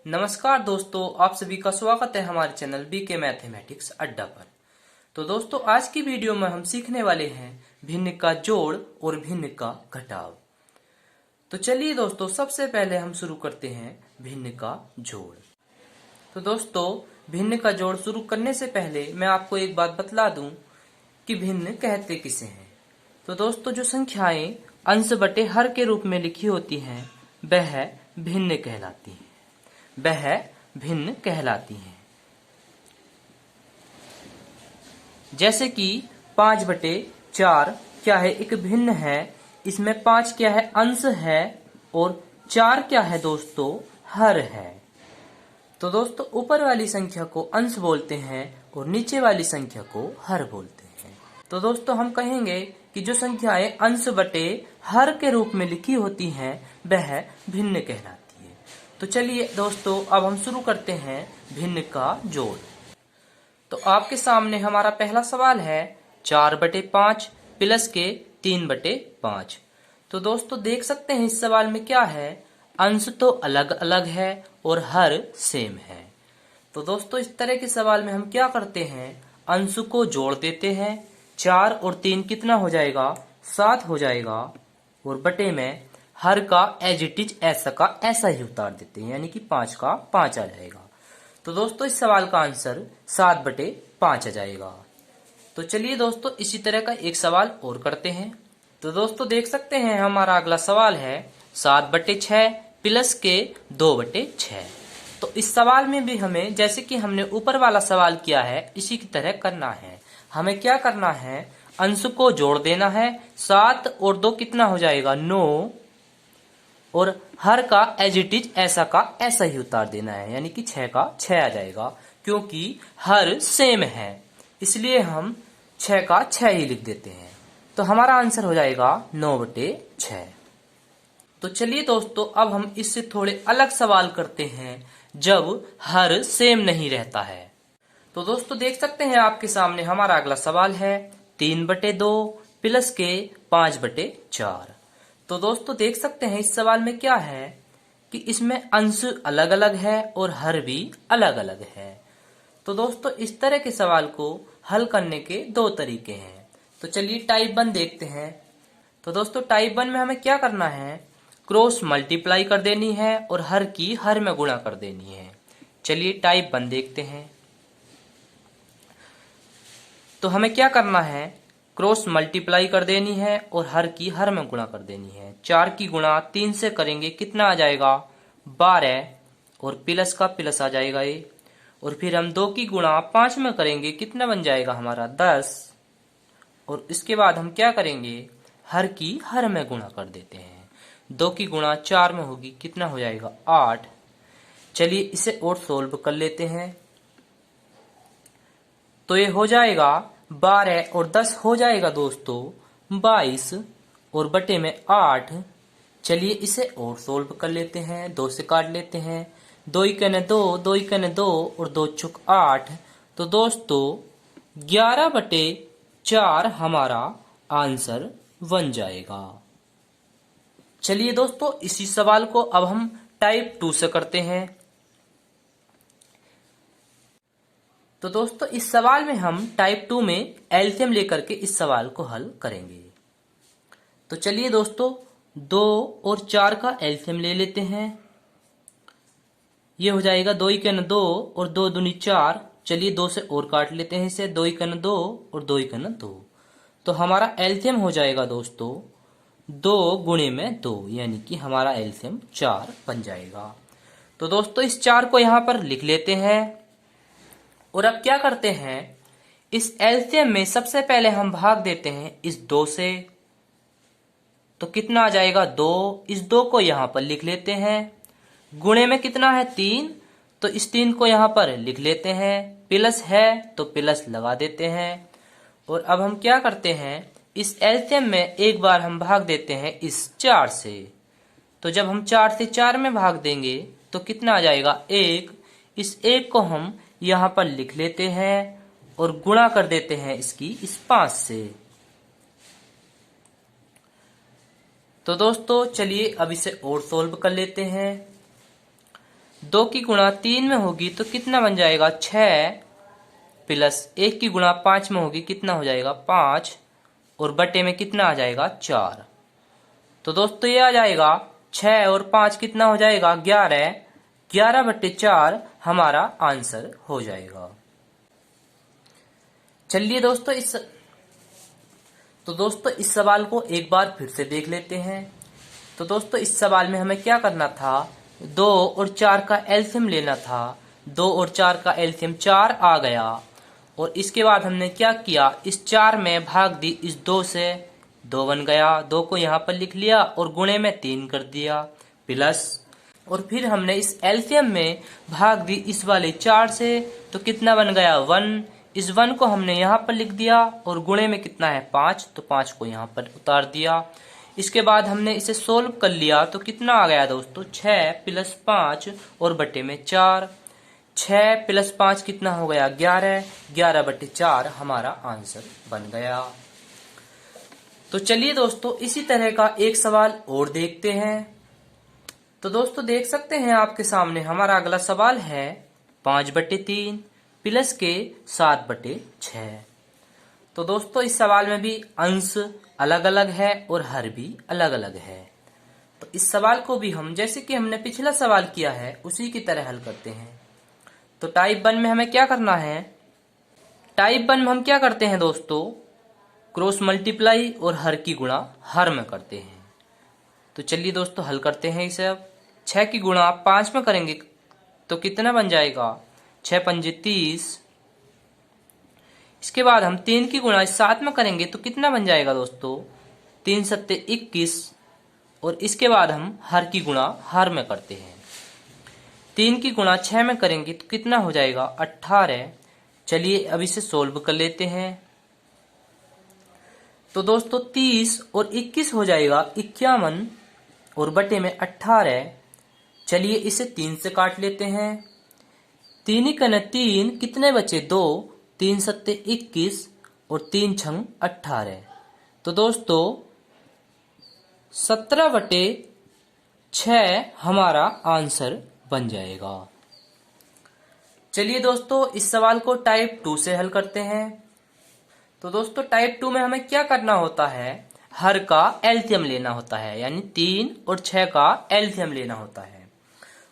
नमस्कार दोस्तों, आप सभी का स्वागत है हमारे चैनल बीके मैथमेटिक्स अड्डा पर। तो दोस्तों, आज की वीडियो में हम सीखने वाले हैं भिन्न का जोड़ और भिन्न का घटाव। तो चलिए दोस्तों, सबसे पहले हम शुरू करते हैं भिन्न का जोड़। तो दोस्तों, भिन्न का जोड़ शुरू करने से पहले मैं आपको एक बात बतला दूं कि भिन्न कहते किसे हैं। तो दोस्तों, जो संख्याएं अंश बटे हर के रूप में लिखी होती हैं वह भिन्न कहलाती हैं। वह भिन्न कहलाती हैं। जैसे कि 5/4 क्या है, एक भिन्न है। इसमें 5 क्या है, अंश है, और 4 क्या है दोस्तों, हर है। तो दोस्तों, ऊपर वाली संख्या को अंश बोलते हैं और नीचे वाली संख्या को हर बोलते हैं। तो दोस्तों, हम कहेंगे कि जो संख्याएं अंश बटे हर के रूप में लिखी होती हैं वह भिन्न कहलाती है। तो चलिए दोस्तों, अब हम शुरू करते हैं भिन्न का जोड़। तो आपके सामने हमारा पहला सवाल है 4/5 प्लस के 3/5। तो दोस्तों, देख सकते हैं इस सवाल में क्या है, अंश तो अलग अलग है और हर सेम है। तो दोस्तों, इस तरह के सवाल में हम क्या करते हैं, अंश को जोड़ देते हैं। 4 और 3 कितना हो जाएगा, 7 हो जाएगा, और बटे में हर का एज इट इज ऐसा का ऐसा ही उतार देते हैं, यानी कि 5 का 5 आ जाएगा। तो दोस्तों, इस सवाल का आंसर 7/5 आ जाएगा। तो चलिए दोस्तों, इसी तरह का एक सवाल और करते हैं। तो दोस्तों, देख सकते हैं हमारा अगला सवाल है 7/6 प्लस के 2/6। तो इस सवाल में भी हमें, जैसे कि हमने ऊपर वाला सवाल किया है, इसी की तरह करना है। हमें क्या करना है, अंश को जोड़ देना है। 7 और 2 कितना हो जाएगा, 9, और हर का एज इट इज ऐसा का ऐसा ही उतार देना है, यानी कि 6 का 6 आ जाएगा। क्योंकि हर सेम है इसलिए हम 6 का 6 ही लिख देते हैं। तो हमारा आंसर हो जाएगा 9/6। तो चलिए दोस्तों, अब हम इससे थोड़े अलग सवाल करते हैं जब हर सेम नहीं रहता है। तो दोस्तों, देख सकते हैं आपके सामने हमारा अगला सवाल है 3/2 प्लस के 5/4। तो दोस्तों, देख सकते हैं इस सवाल में क्या है कि इसमें अंश अलग अलग है और हर भी अलग अलग है। तो दोस्तों, इस तरह के सवाल को हल करने के 2 तरीके हैं। तो चलिए टाइप 1 देखते हैं। तो दोस्तों, टाइप 1 में हमें क्या करना है, क्रॉस मल्टीप्लाई कर देनी है और हर की हर में गुणा कर देनी है। चलिए टाइप 1 देखते हैं। तो हमें क्या करना है, क्रॉस मल्टीप्लाई कर देनी है और हर की हर में गुणा कर देनी है। 4 की गुणा 3 से करेंगे, कितना आ जाएगा, 12, और प्लस का प्लस आ जाएगा ये। और फिर हम 2 की गुणा 5 में करेंगे, कितना बन जाएगा हमारा, 10। और इसके बाद हम क्या करेंगे, हर की हर में गुणा कर देते हैं। 2 की गुणा 4 में होगी, कितना हो जाएगा, 8। चलिए इसे और सोल्व कर लेते हैं। तो ये हो जाएगा 12 और 10 हो जाएगा दोस्तों 22, और बटे में 8। चलिए इसे और सोल्व कर लेते हैं, 2 से काट लेते हैं। 2 × 2, 2 × 2, और 2 × 8। तो दोस्तों 11/4 हमारा आंसर बन जाएगा। चलिए दोस्तों, इसी सवाल को अब हम टाइप 2 से करते हैं। तो दोस्तों, इस सवाल में हम टाइप 2 में एलसीएम लेकर के इस सवाल को हल करेंगे। तो चलिए दोस्तों, 2 और 4 का एलसीएम ले लेते हैं। ये हो जाएगा 2 × 2 और 2 दूनी 4। चलिए 2 से और काट लेते हैं इसे, 2 × 2 और 2 × 2। तो हमारा एलसीएम हो जाएगा दोस्तों 2 × 2, यानी कि हमारा एलसीएम 4 बन जाएगा। तो दोस्तों, इस 4 को यहाँ पर लिख लेते हैं। और अब क्या करते हैं, इस एलसीएम में सबसे पहले हम भाग देते हैं इस 2 से। तो कितना आ जाएगा, 2। इस 2 को यहां पर लिख लेते हैं। गुणे में कितना है, 3। तो इस 3 को यहां पर लिख लेते हैं। प्लस है तो प्लस लगा देते हैं। और अब हम क्या करते हैं, इस एलसीएम में एक बार हम भाग देते हैं इस 4 से। तो जब हम 4 से 4 में भाग देंगे तो कितना आ जाएगा, 1। इस 1 को हम यहां पर लिख लेते हैं और गुणा कर देते हैं इसकी इस 5 से। तो दोस्तों चलिए अब इसे और सोल्व कर लेते हैं। 2 की गुणा 3 में होगी तो कितना बन जाएगा 6, प्लस 1 की गुणा 5 में होगी कितना हो जाएगा 5, और बटे में कितना आ जाएगा 4। तो दोस्तों ये आ जाएगा 6 और 5 कितना हो जाएगा 11, 11/4 हमारा आंसर हो जाएगा। चलिए दोस्तों इस सवाल को एक बार फिर से देख लेते हैं। तो दोस्तों इस सवाल में हमें क्या करना था, 2 और 4 का एलसीएम लेना था। 2 और 4 का एलसीएम 4 आ गया, और इसके बाद हमने क्या किया, इस 4 में भाग दी इस 2 से, 2 बन गया, 2 को यहाँ पर लिख लिया और गुणे में 3 कर दिया, प्लस, और फिर हमने इस एलसीएम में भाग दी इस वाले 4 से, तो कितना बन गया 1, इस 1 को हमने यहाँ पर लिख दिया और गुणे में कितना है 5, तो 5 को यहाँ पर उतार दिया। इसके बाद हमने इसे सोल्व कर लिया तो कितना आ गया दोस्तों 6 + 5 और बटे में 4, 6 + 5 कितना हो गया 11, 11/4 हमारा आंसर बन गया। तो चलिए दोस्तों इसी तरह का एक सवाल और देखते हैं। तो दोस्तों देख सकते हैं आपके सामने हमारा अगला सवाल है 5/3 प्लस के 7/6। तो दोस्तों इस सवाल में भी अंश अलग अलग है और हर भी अलग अलग है। तो इस सवाल को भी हम जैसे कि हमने पिछला सवाल किया है उसी की तरह हल करते हैं। तो टाइप 1 में हमें क्या करना है, टाइप 1 में हम क्या करते हैं दोस्तों, क्रॉस मल्टीप्लाई और हर की गुणा हर में करते हैं। तो चलिए दोस्तों हल करते हैं इसे। अब 6 की गुणा 5 में करेंगे तो कितना बन जाएगा 6 × 5 = 30। इसके बाद हम 3 की गुणा 7 में करेंगे तो कितना बन जाएगा दोस्तों 3 × 7 = 21, और इसके बाद हम हर की गुणा हर में करते हैं। 3 की गुणा 6 में करेंगे तो कितना हो जाएगा 18। चलिए अब इसे सोल्व कर लेते हैं। तो दोस्तों 30 और 21 हो जाएगा 51 और बटे में 18। चलिए इसे 3 से काट लेते हैं। 3 × 3 कितने बचे 2, 3 × 7 = 21 और 3 × 6 = 18। तो दोस्तों 17/6 हमारा आंसर बन जाएगा। चलिए दोस्तों इस सवाल को टाइप 2 से हल करते हैं। तो दोस्तों टाइप 2 में हमें क्या करना होता है, हर का एलसीएम लेना होता है, यानी 3 और 6 का एलसीएम लेना होता है।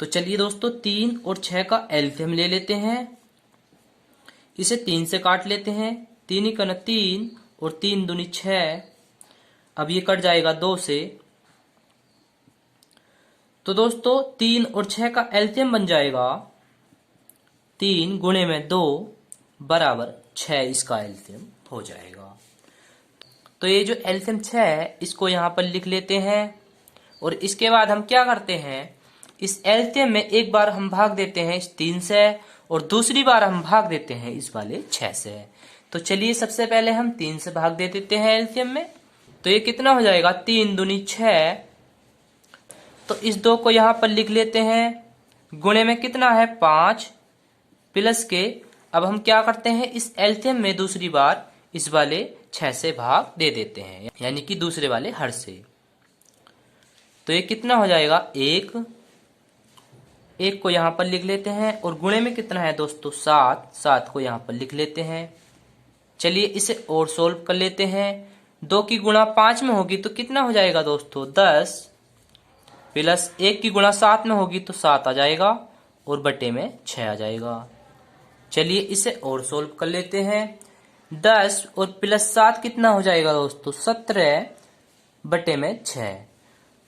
तो चलिए दोस्तों 3 और 6 का एलसीएम ले लेते हैं। इसे 3 से काट लेते हैं। 3 × 3 और 3 दूनी 6। अब ये कट जाएगा 2 से। तो दोस्तों 3 और 6 का एलसीएम बन जाएगा 3 गुणे में 2 बराबर 6, इसका एलसीएम हो जाएगा। तो ये जो एलसीएम 6 है इसको यहाँ पर लिख लेते हैं, और इसके बाद हम क्या करते हैं, इस एलसीएम में एक बार हम भाग देते हैं इस 3 से, और दूसरी बार हम भाग देते हैं इस वाले 6 से। तो चलिए सबसे पहले हम 3 से भाग दे देते हैं एलसीएम में। तो ये कितना हो जाएगा 3 दूनी 6। तो इस 2 को यहाँ पर लिख लेते हैं, गुणे में कितना है 5, प्लस के अब हम क्या करते हैं इस एलसीएम में दूसरी बार इस वाले 6 से भाग दे देते हैं, यानी कि दूसरे वाले हर से। तो ये कितना हो जाएगा 1, 1 को यहाँ पर लिख लेते हैं, और गुणे में कितना है दोस्तों 7, 7 को यहाँ पर लिख लेते हैं। चलिए इसे और सोल्व कर लेते हैं। 2 की गुणा 5 में होगी तो कितना हो जाएगा दोस्तों 10, प्लस 1 की गुणा 7 में होगी तो 7 आ जाएगा और बटे में 6 आ जाएगा। चलिए इसे और सोल्व कर लेते हैं। 10 और प्लस 7 कितना हो जाएगा दोस्तों 17 बटे में 6।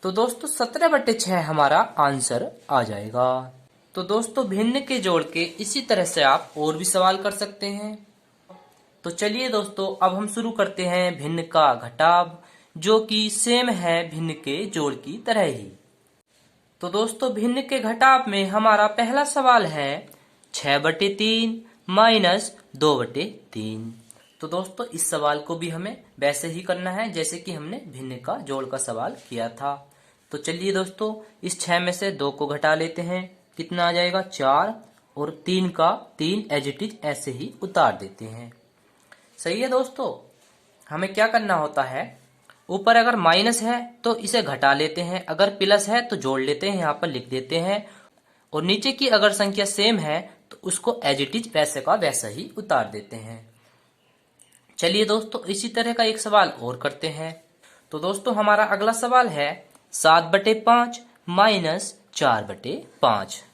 तो दोस्तों 17/6 हमारा आंसर आ जाएगा। तो दोस्तों भिन्न के जोड़ के इसी तरह से आप और भी सवाल कर सकते हैं। तो चलिए दोस्तों अब हम शुरू करते हैं भिन्न का घटाव, जो कि सेम है भिन्न के जोड़ की तरह ही। तो दोस्तों भिन्न के घटाव में हमारा पहला सवाल है 6/3 माइनस 2/3। तो दोस्तों इस सवाल को भी हमें वैसे ही करना है जैसे कि हमने भिन्न का जोड़ का सवाल किया था। तो चलिए दोस्तों इस 6 में से 2 को घटा लेते हैं, कितना आ जाएगा 4, और 3 का 3 एज इट इज ऐसे ही उतार देते हैं। सही है दोस्तों, हमें क्या करना होता है, ऊपर अगर माइनस है तो इसे घटा लेते हैं, अगर प्लस है तो जोड़ लेते हैं, यहाँ पर लिख देते हैं, और नीचे की अगर संख्या सेम है तो उसको एज इट इज वैसे का वैसा ही उतार देते हैं। चलिए दोस्तों इसी तरह का एक सवाल और करते हैं। तो दोस्तों हमारा अगला सवाल है 7/5 माइनस 4/5।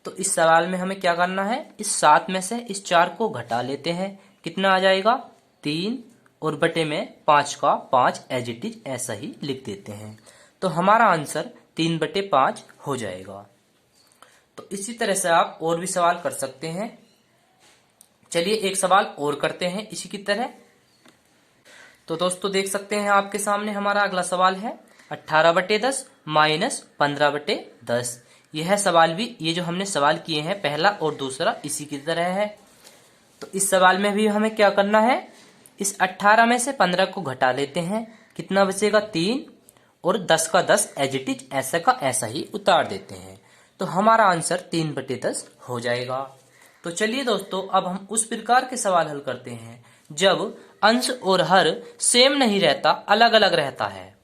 तो इस सवाल में हमें क्या करना है, इस 7 में से इस 4 को घटा लेते हैं, कितना आ जाएगा 3, और बटे में 5 का 5 एज इट इज ऐसा ही लिख देते हैं। तो हमारा आंसर 3/5 हो जाएगा। तो इसी तरह से आप और भी सवाल कर सकते हैं। चलिए एक सवाल और करते हैं इसी की तरह। तो दोस्तों देख सकते हैं आपके सामने हमारा अगला सवाल है 18/10 माइनस 15/10। यह सवाल भी, ये जो हमने सवाल किए हैं पहला और दूसरा इसी की तरह है। तो इस सवाल में भी हमें क्या करना है, इस 18 में से 15 को घटा लेते हैं, कितना बचेगा 3, और 10 का 10 एज इट इज ऐसा का ऐसा ही उतार देते हैं। तो हमारा आंसर 3/10 हो जाएगा। तो चलिए दोस्तों अब हम उस प्रकार के सवाल हल करते हैं जब अंश और हर सेम नहीं रहता, अलग अलग रहता है।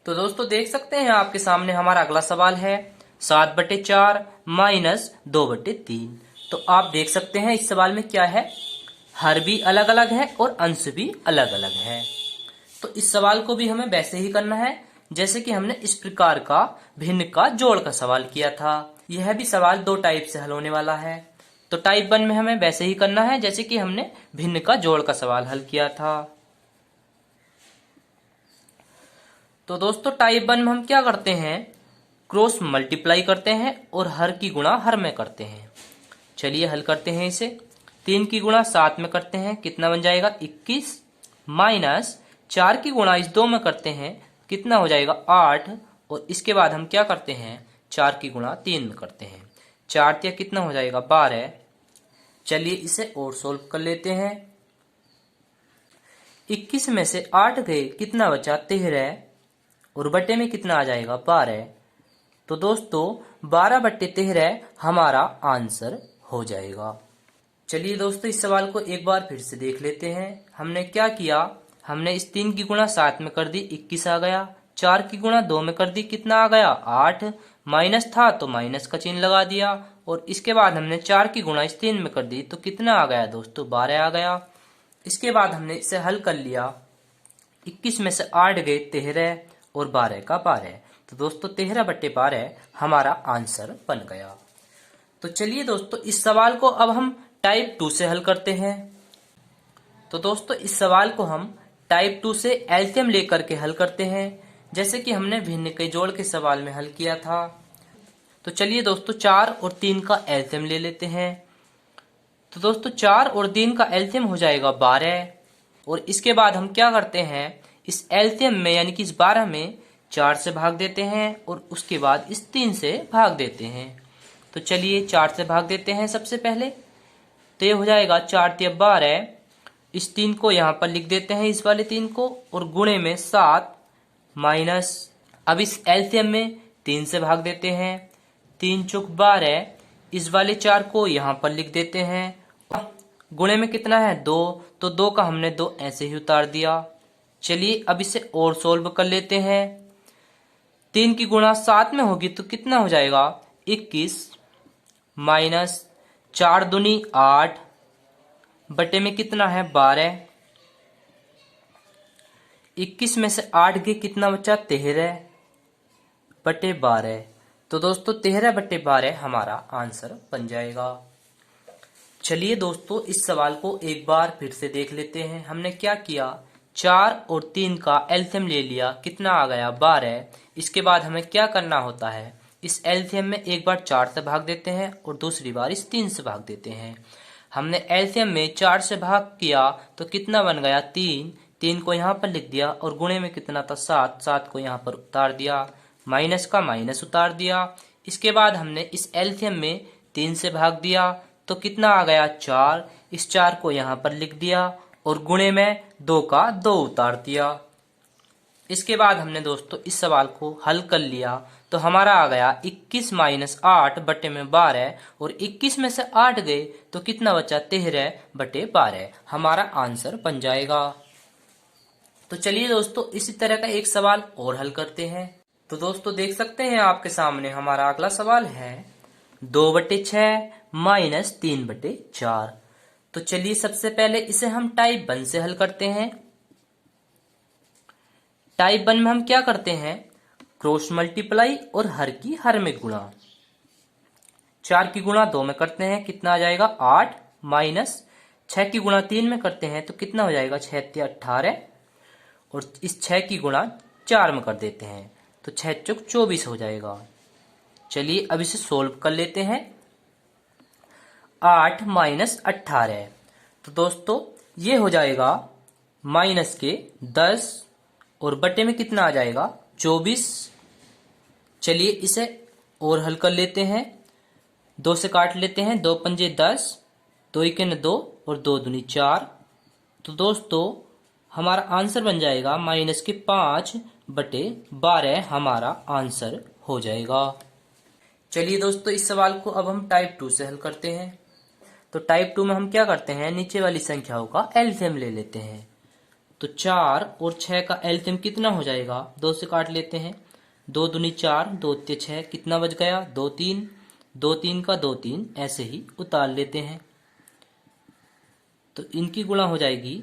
तो दोस्तों देख सकते हैं आपके सामने हमारा अगला सवाल है 7/4 माइनस 2/3। तो आप देख सकते हैं इस सवाल में क्या है, हर भी अलग अलग है और अंश भी अलग अलग है। तो इस सवाल को भी हमें वैसे ही करना है जैसे कि हमने इस प्रकार का भिन्न का जोड़ का सवाल किया था। यह भी सवाल 2 टाइप से हल होने वाला है। तो टाइप 1 में हमें वैसे ही करना है जैसे कि हमने भिन्न का जोड़ का सवाल हल किया था। तो दोस्तों टाइप 1 में हम क्या करते हैं, क्रॉस मल्टीप्लाई करते हैं और हर की गुणा हर में करते हैं। चलिए हल करते हैं इसे। 3 की गुणा 7 में करते हैं, कितना बन जाएगा 21, माइनस 4 की गुणा इस 2 में करते हैं, कितना हो जाएगा 8, और इसके बाद हम क्या करते हैं 4 की गुणा 3 में करते हैं, 4 या कितना हो जाएगा 12। चलिए इसे और सोल्व कर लेते हैं। 21 में से 8 गए, कितना बचा 13, और बटे में कितना आ जाएगा 12। तो दोस्तों 12/13 हमारा आंसर हो जाएगा। चलिए दोस्तों इस सवाल को एक बार फिर से देख लेते हैं। हमने क्या किया, हमने इस 3 की गुणा 7 में कर दी, 21 आ गया। 4 की गुणा 2 में कर दी, कितना आ गया 8, माइनस था तो माइनस का चिन्ह लगा दिया, और इसके बाद हमने 4 की गुणा इस 3 में कर दी तो कितना आ गया दोस्तों 12 आ गया। इसके बाद हमने इसे हल कर लिया, 21 में से 8 गए 13 और 12 का 12। तो दोस्तों 13/12 हमारा आंसर बन गया। तो चलिए दोस्तों इस सवाल को अब हम टाइप 2 से हल करते हैं। तो दोस्तों इस सवाल को हम टाइप 2 से एलसीएम लेकर के हल करते हैं, जैसे कि हमने भिन्न के जोड़ के सवाल में हल किया था। तो चलिए दोस्तों 4 और 3 का एलसीएम ले लेते हैं। तो दोस्तों 4 और 3 का एलसीएम हो जाएगा 12, और इसके बाद हम क्या करते हैं, इस एलसीएम में यानी कि इस 12 में 4 से भाग देते हैं और उसके बाद इस 3 से भाग देते हैं। तो चलिए 4 से भाग देते हैं सबसे पहले। तो ये हो जाएगा 4 × 12, इस 3 को यहाँ पर लिख देते हैं, इस वाले 3 को, और गुणे में 7 माइनस, अब इस एलसीएम में 3 से भाग देते हैं, 3 × 12, इस वाले 4 को यहाँ पर लिख देते हैं, गुणे में कितना है 2, तो 2 का हमने 2 ऐसे ही उतार दिया। चलिए अब इसे और सोल्व कर लेते हैं। 3 की गुणा 7 में होगी तो कितना हो जाएगा 21, माइनस 4 दूनी 8, बटे में कितना है 12, 21 में से 8 गए, कितना बचा 13/12। तो दोस्तों 13/12 हमारा आंसर बन जाएगा। चलिए दोस्तों इस सवाल को एक बार फिर से देख लेते हैं। हमने क्या किया, 4 और 3 का एलसीएम ले लिया, कितना आ गया 12। इसके बाद हमें क्या करना होता है, इस एलसीएम में एक बार 4 से भाग देते हैं और दूसरी बार इस 3 से भाग देते हैं। हमने एलसीएम में 4 से भाग किया तो कितना बन गया 3, 3 को यहाँ पर लिख दिया, और गुणे में कितना था 7, 7 को यहाँ पर उतार दिया, माइनस का माइनस उतार दिया। इसके बाद हमने इस एलसीएम में 3 से भाग दिया तो कितना आ गया 4, इस 4 को यहाँ पर लिख दिया और गुणे में 2 का 2 उतार दिया। इसके बाद हमने दोस्तों इस सवाल को हल कर लिया तो हमारा आ गया 21 माइनस 8 बटे में 12, और 21 में से 8 गए तो कितना बचा 13/12 हमारा आंसर बन जाएगा। तो चलिए दोस्तों इसी तरह का एक सवाल और हल करते हैं। तो दोस्तों देख सकते हैं आपके सामने हमारा अगला सवाल है 2/6 माइनस 3/4। तो चलिए सबसे पहले इसे हम टाइप 1 से हल करते हैं। टाइप 1 में हम क्या करते हैं, क्रॉस मल्टीप्लाई और हर की हर में गुणा। 4 की गुणा 2 में करते हैं, कितना आ जाएगा 8, माइनस 6 की गुणा 3 में करते हैं तो कितना हो जाएगा 6 × 18, और इस 6 की गुणा 4 में कर देते हैं तो 6 × 24 हो जाएगा। चलिए अब इसे सोल्व कर लेते हैं। 8 माइनस 18, तो दोस्तों ये हो जाएगा माइनस के 10 और बटे में कितना आ जाएगा 24। चलिए इसे और हल कर लेते हैं। 2 से काट लेते हैं, 2 पंजे 10, 2 एके 2 और 2 दूनी 4। तो दोस्तों हमारा आंसर बन जाएगा माइनस के 5/12 हमारा आंसर हो जाएगा। चलिए दोस्तों इस सवाल को अब हम टाइप 2 से हल करते हैं। तो टाइप 2 में हम क्या करते हैं, नीचे वाली संख्याओं का एलसीएम ले लेते हैं। तो 4 और 6 का एलसीएम कितना हो जाएगा, 2 से काट लेते हैं, 2 दूनी 4, 2 × 6, कितना बच गया 2 3, 2 3 का 2 3, ऐसे ही उतार लेते हैं। तो इनकी गुणा हो जाएगी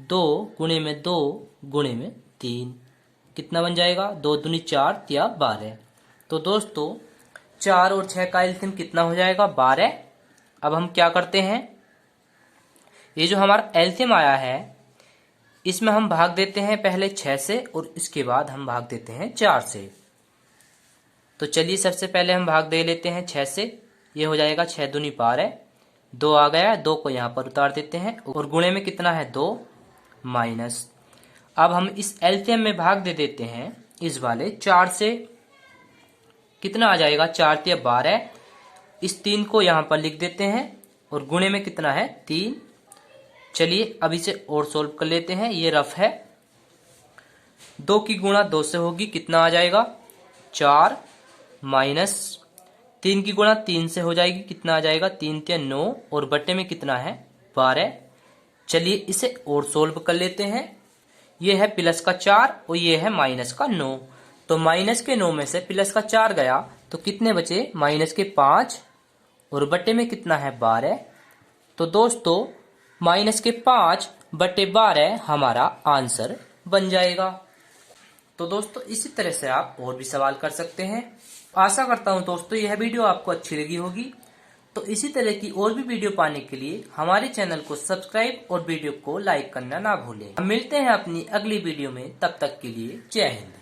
2 गुणे में 2 गुणे में 3, कितना बन जाएगा 2 दूनी 4 या 12। तो दोस्तों 4 और 6 का एलसीएम कितना हो जाएगा 12। अब हम क्या करते हैं, ये जो हमारा एलसीएम आया है इसमें हम भाग देते हैं पहले 6 से और इसके बाद हम भाग देते हैं 4 से। तो चलिए सबसे पहले हम भाग दे लेते हैं 6 से, ये हो जाएगा 6 दूनी 12, 2 आ गया, 2 को यहाँ पर उतार देते हैं और गुणे में कितना है 2, माइनस। अब हम इस एलसीएम में भाग दे देते हैं इस वाले 4 से, कितना आ जाएगा 4 × 12, इस 3 को यहाँ पर लिख देते हैं और गुणे में कितना है 3। चलिए अब इसे और सोल्व कर लेते हैं, ये रफ है। 2 की गुणा 2 से होगी, कितना आ जाएगा 4, माइनस 3 की गुणा 3 से हो जाएगी, कितना आ जाएगा 3 × 9 और बटे में कितना है 12। चलिए इसे और सोल्व कर लेते हैं। ये है प्लस का 4 और ये है माइनस का 9। तो माइनस के 9 में से प्लस का 4 गया तो कितने बचे माइनस के 5 और बटे में कितना है 12। तो दोस्तों माइनस के 5/12 हमारा आंसर बन जाएगा। तो दोस्तों इसी तरह से आप और भी सवाल कर सकते हैं। आशा करता हूं दोस्तों यह वीडियो आपको अच्छी लगी होगी। तो इसी तरह की और भी वीडियो पाने के लिए हमारे चैनल को सब्सक्राइब और वीडियो को लाइक करना ना भूलें। हम मिलते हैं अपनी अगली वीडियो में, तब तक के लिए जय हिंद।